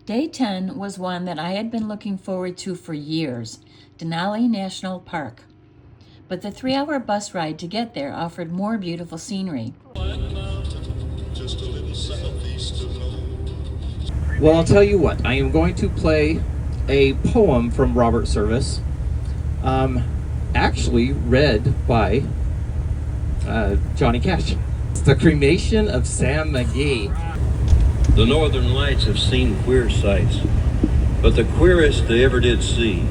Day 10 was one that I had been looking forward to for years, Denali National Park. But the 3-hour bus ride to get there offered more beautiful scenery. Well, I'll tell you what, I am going to play a poem from Robert Service, actually read by Johnny Cash. It's The Cremation of Sam McGee. The northern lights have seen queer sights, but the queerest they ever did see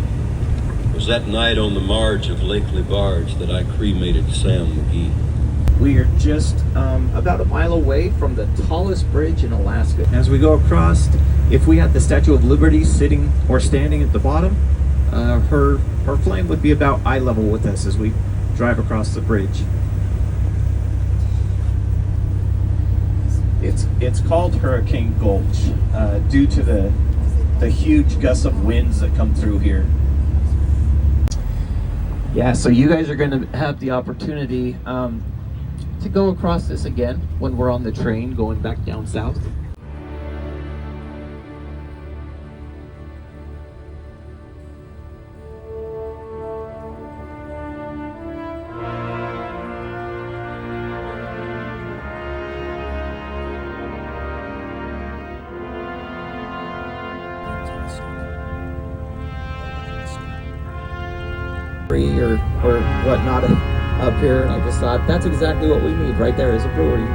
was that night on the marge of Lake LeBarge that I cremated Sam McGee. We are just about a mile away from the tallest bridge in Alaska. As we go across, if we had the Statue of Liberty sitting or standing at the bottom, her flame would be about eye level with us as we drive across the bridge. It's called Hurricane Gulch due to the huge gusts of winds that come through here. Yeah, so you guys are going to have the opportunity to go across this again when we're on the train going back down south. Or whatnot up here, and I just thought that's exactly what we need right there is a brewery.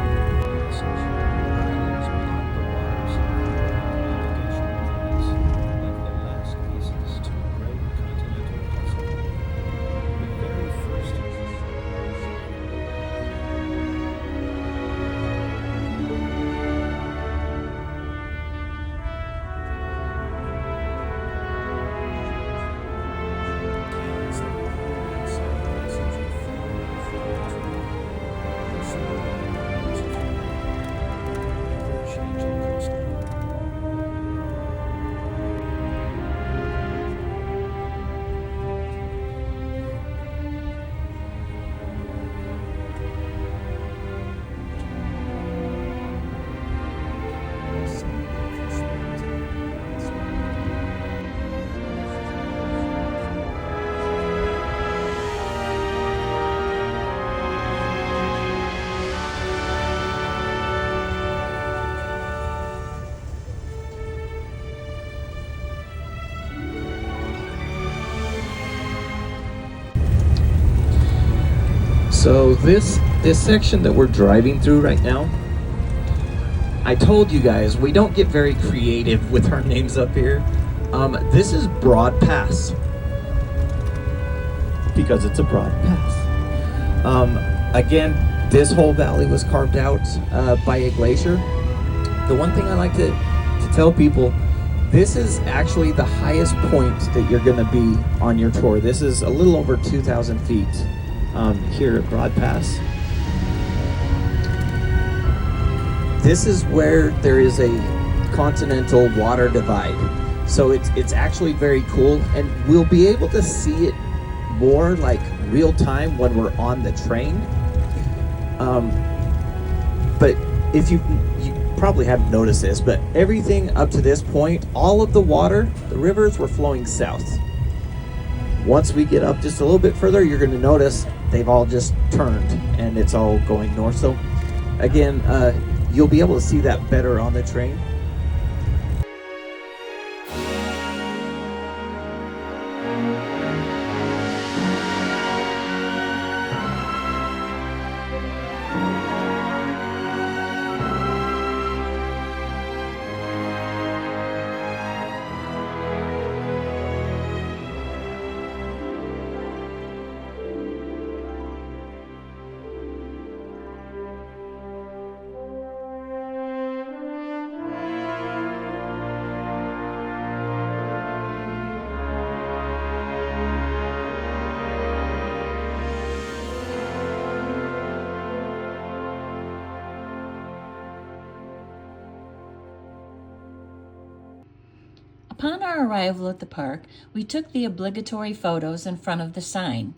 So this section that we're driving through right now, I told you guys we don't get very creative with our names up here. This is Broad Pass because it's a broad pass. Again, this whole valley was carved out by a glacier. The one thing I like to tell people, this is actually the highest point that you're going to be on your tour. This is a little over 2,000 feet. Here at Broad Pass. This is where there is a continental water divide. So it's actually very cool, and we'll be able to see it more like real time when we're on the train. But if you probably haven't noticed this, but everything up to this point, all of the water, the rivers were flowing south. Once we get up just a little bit further, you're going to notice they've all just turned and it's all going north. So again, you'll be able to see that better on the train. Upon our arrival at the park, we took the obligatory photos in front of the sign.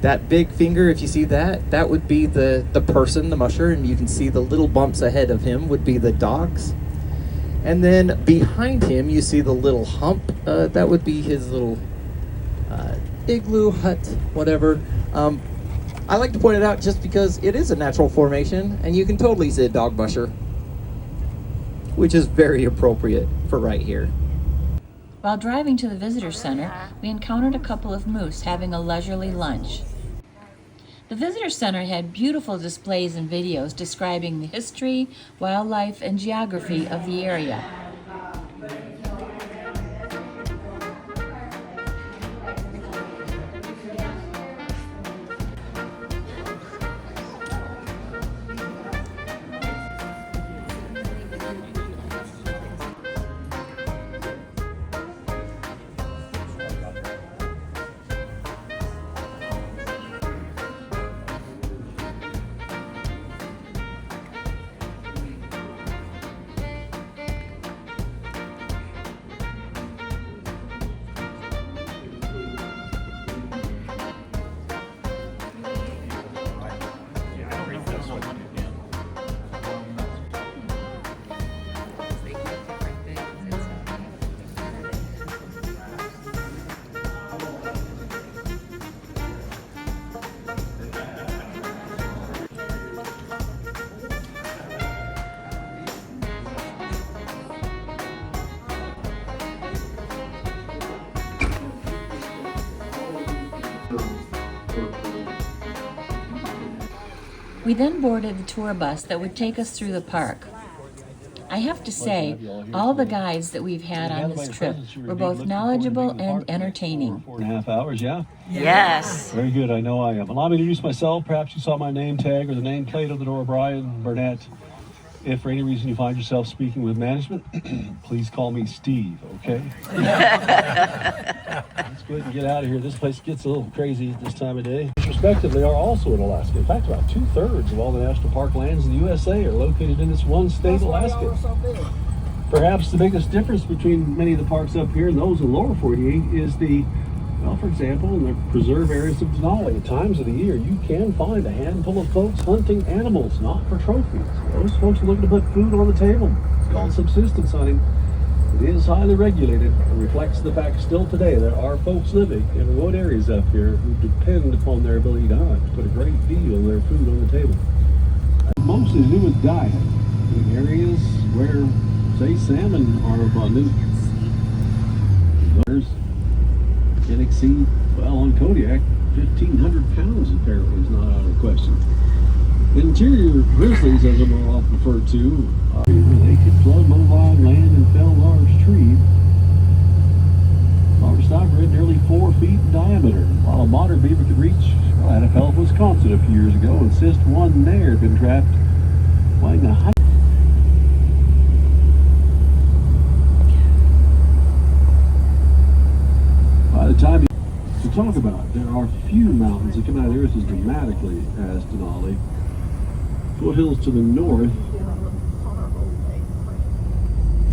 That big finger, if you see that, that would be the person, the musher, and you can see the little bumps ahead of him would be the dogs. And then behind him, you see the little hump. That would be his little igloo hut, whatever. I like to point it out just because it is a natural formation, and you can totally see a dog busher, which is very appropriate for right here. While driving to the visitor center, we encountered a couple of moose having a leisurely lunch. The visitor center had beautiful displays and videos describing the history, wildlife, and geography of the area. We then boarded the tour bus that would take us through the park. I have to say, all the guides that we've had on this trip were both knowledgeable and entertaining. 4.5 hours, yeah? Yes. Very good, I know I am. Allow me to introduce myself. Perhaps you saw my name tag or the name plate on the door, Brian Burnett. If for any reason you find yourself speaking with management, please call me Steve, okay? Let's go ahead and get out of here. This place gets a little crazy at this time of day. Respectively, are also in Alaska. In fact, about 2/3 of all the national park lands in the USA are located in this one state, Alaska. Perhaps the biggest difference between many of the parks up here and those in lower 48 is for example, in the preserve areas of Denali, at times of the year, you can find a handful of folks hunting animals, not for trophies. Those folks are looking to put food on the table. It's called subsistence hunting. It is highly regulated and reflects the fact still today there are folks living in remote areas up here who depend upon their ability to hunt to put a great deal of their food on the table. Mostly to do with diet. In areas where, say, salmon are abundant, can exceed, well, on Kodiak, 1,500 pounds apparently is not out of the question. Interior grizzlies, as they're more often referred to, they could flood low-lying land and fell large trees. Large stockred nearly 4 feet in diameter, while a modern beaver could reach, well, I had a fellow in Wisconsin a few years ago insist one there had been trapped weighing a high. By the time to talk about, there are few mountains that come out of the earth as dramatically as Denali. Foothills to the north.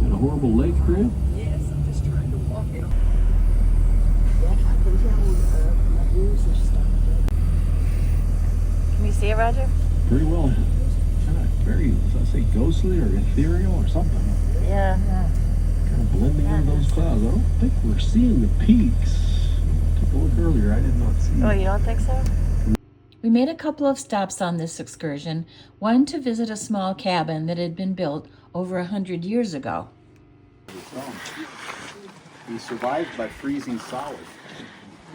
And a horrible lake crib. Yes, I'm just trying to walk it. Can you see it, Roger? Pretty well. Kind of very, as I say, ghostly or ethereal or something. Yeah. Kind of blending into those clouds. I don't think we're seeing the peaks. I took a look earlier. I did not see. Oh, you don't think so? We made a couple of stops on this excursion, one to visit a small cabin that had been built over 100 years ago. He survived by freezing solid.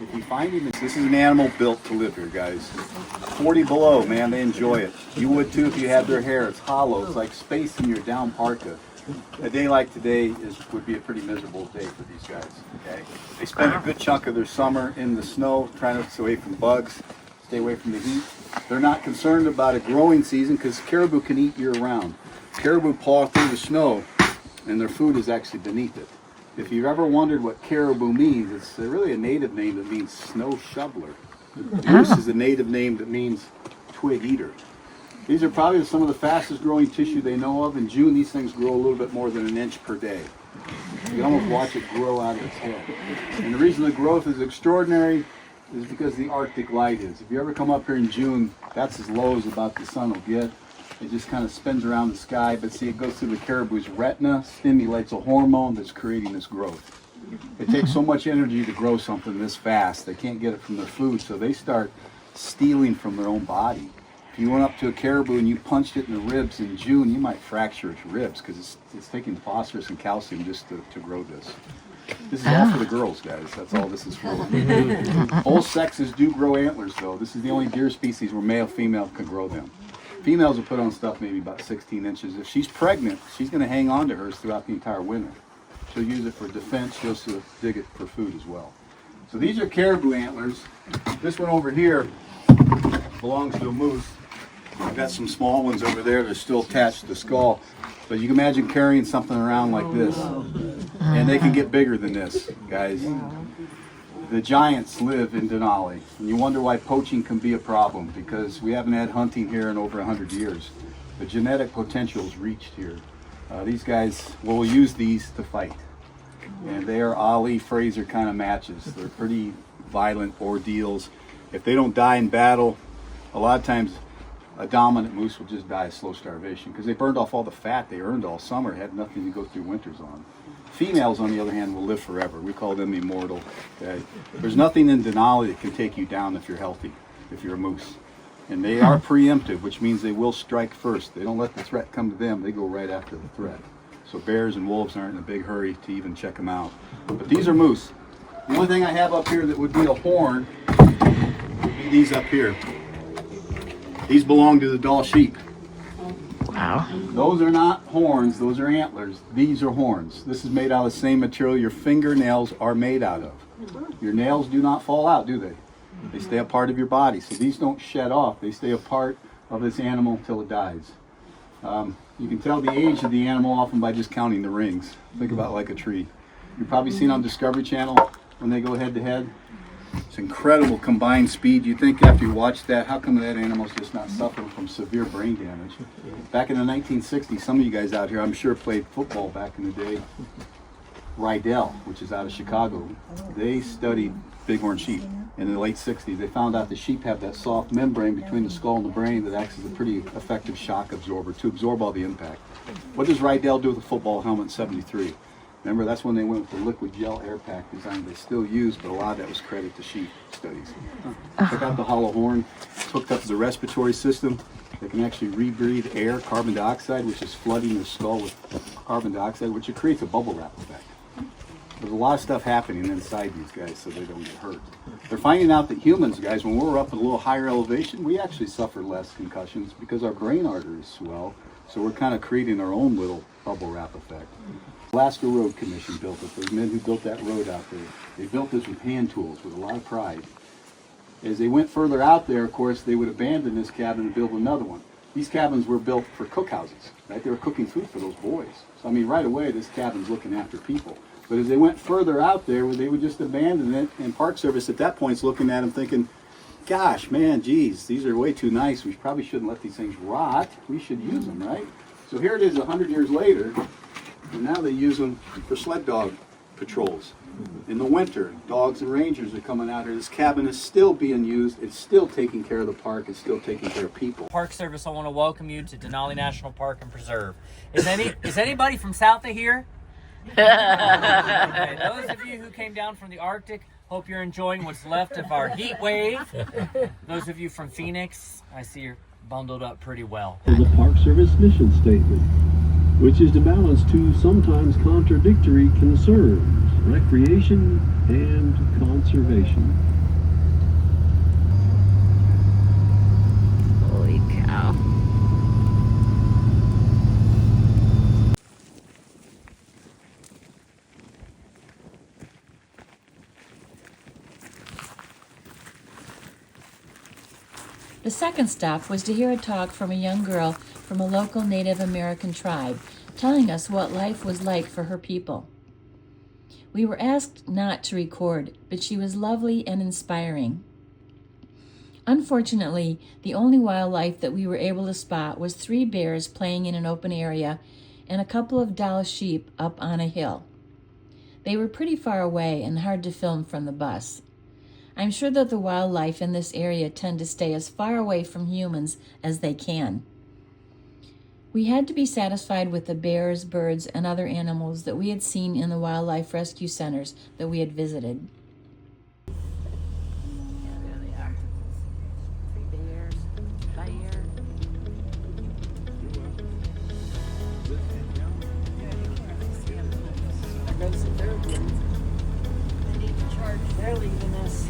If you find him, this is an animal built to live here, guys. 40 below, man, they enjoy it. You would too if you had their hair. It's hollow. It's like space in your down parka. A day like today would be a pretty miserable day for these guys. Okay, they spend a good chunk of their summer in the snow, trying to stay away from bugs, stay away from the heat. They're not concerned about a growing season because caribou can eat year-round. Caribou paw through the snow, and their food is actually beneath it. If you've ever wondered what caribou means, it's really a native name that means snow shoveler. Goose is a native name that means twig eater. These are probably some of the fastest growing tissue they know of. In June, these things grow a little bit more than an inch per day. You can almost watch it grow out of its head. And the reason the growth is extraordinary is because the Arctic light is. If you ever come up here in June, that's as low as about the sun will get. It just kind of spins around the sky, but see, it goes through the caribou's retina, stimulates a hormone that's creating this growth. It takes so much energy to grow something this fast. They can't get it from their food, so they start stealing from their own body. If you went up to a caribou and you punched it in the ribs in June, you might fracture its ribs because it's taking phosphorus and calcium just to grow this. This is all for the girls, guys. That's all this is for. Both sexes do grow antlers, though. This is the only deer species where male, female can grow them. Females will put on stuff maybe about 16 inches. If she's pregnant, she's going to hang on to hers throughout the entire winter. She'll use it for defense. She'll also dig it for food as well. So these are caribou antlers. This one over here belongs to a moose. I've got some small ones over there that are still attached to the skull. But you can imagine carrying something around like this. And they can get bigger than this, guys. The giants live in Denali. And you wonder why poaching can be a problem, because we haven't had hunting here in over 100 years. The genetic potential is reached here. These guys, will use these to fight. And they are Ali Fraser kind of matches. They're pretty violent ordeals. If they don't die in battle, a lot of times a dominant moose will just die of slow starvation because they burned off all the fat they earned all summer, had nothing to go through winters on. Females, on the other hand, will live forever. We call them immortal. Okay? There's nothing in Denali that can take you down if you're healthy, if you're a moose. And they are preemptive, which means they will strike first. They don't let the threat come to them. They go right after the threat. So bears and wolves aren't in a big hurry to even check them out. But these are moose. The only thing I have up here that would be a horn would be these up here. These belong to the Dall sheep. Wow. Those are not horns, those are antlers. These are horns. This is made out of the same material your fingernails are made out of. Your nails do not fall out, do they? They stay a part of your body. So these don't shed off. They stay a part of this animal until it dies. You can tell the age of the animal often by just counting the rings. Think about it like a tree. You've probably seen on Discovery Channel when they go head to head. It's incredible combined speed. You think after you watch that, how come that animal's just not suffering from severe brain damage? Back in the 1960s, some of you guys out here, I'm sure, played football back in the day. Rydell, which is out of Chicago, they studied bighorn sheep. In the late 60s, they found out the sheep have that soft membrane between the skull and the brain that acts as a pretty effective shock absorber to absorb all the impact. What does Rydell do with a football helmet in 73? Remember, that's when they went with the liquid gel air pack design they still use, but a lot of that was credit to sheep studies. Check out the hollow horn. It's hooked up to the respiratory system. They can actually rebreathe air, carbon dioxide, which is flooding the skull with carbon dioxide, which it creates a bubble wrap effect. There's a lot of stuff happening inside these guys so they don't get hurt. They're finding out that humans, guys, when we're up at a little higher elevation, we actually suffer less concussions because our brain arteries swell. So we're kind of creating our own little bubble wrap effect. Alaska Road Commission built it. Those men who built that road out there, they built this with hand tools with a lot of pride. As they went further out there, of course, they would abandon this cabin and build another one. These cabins were built for cookhouses, right? They were cooking food for those boys. So, I mean, right away, this cabin's looking after people. But as they went further out there, they would just abandon it, and Park Service at that point is looking at them thinking, gosh, man, geez, these are way too nice. We probably shouldn't let these things rot. We should use them, right? So here it is 100 years later, and now they use them for sled dog patrols. In the winter, dogs and rangers are coming out here. This cabin is still being used. It's still taking care of the park. It's still taking care of people. Park Service, I want to welcome you to Denali National Park and Preserve. Is anybody from south of here? Okay, those of you who came down from the Arctic, hope you're enjoying what's left of our heat wave. Those of you from Phoenix, I see you're bundled up pretty well. The Park Service mission statement, which is to balance two sometimes contradictory concerns, recreation and conservation. Holy cow. The second stop was to hear a talk from a young girl from a local Native American tribe, telling us what life was like for her people. We were asked not to record, but she was lovely and inspiring. Unfortunately, the only wildlife that we were able to spot was 3 bears playing in an open area and a couple of Dall sheep up on a hill. They were pretty far away and hard to film from the bus. I'm sure that the wildlife in this area tend to stay as far away from humans as they can. We had to be satisfied with the bears, birds, and other animals that we had seen in the wildlife rescue centers that we had visited. Yeah, there they are. Three bears, bear. They need to charge. They're leaving us.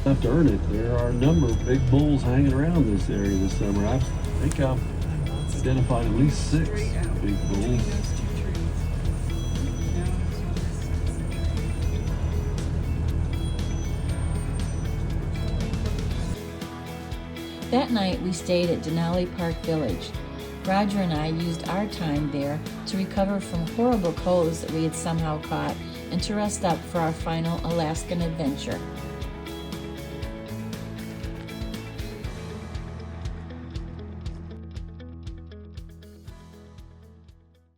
Enough to earn it. There are a number of big bulls hanging around this area this summer. I think I've identified at least 6 big bulls. That night, we stayed at Denali Park Village. Roger and I used our time there to recover from horrible colds that we had somehow caught and to rest up for our final Alaskan adventure.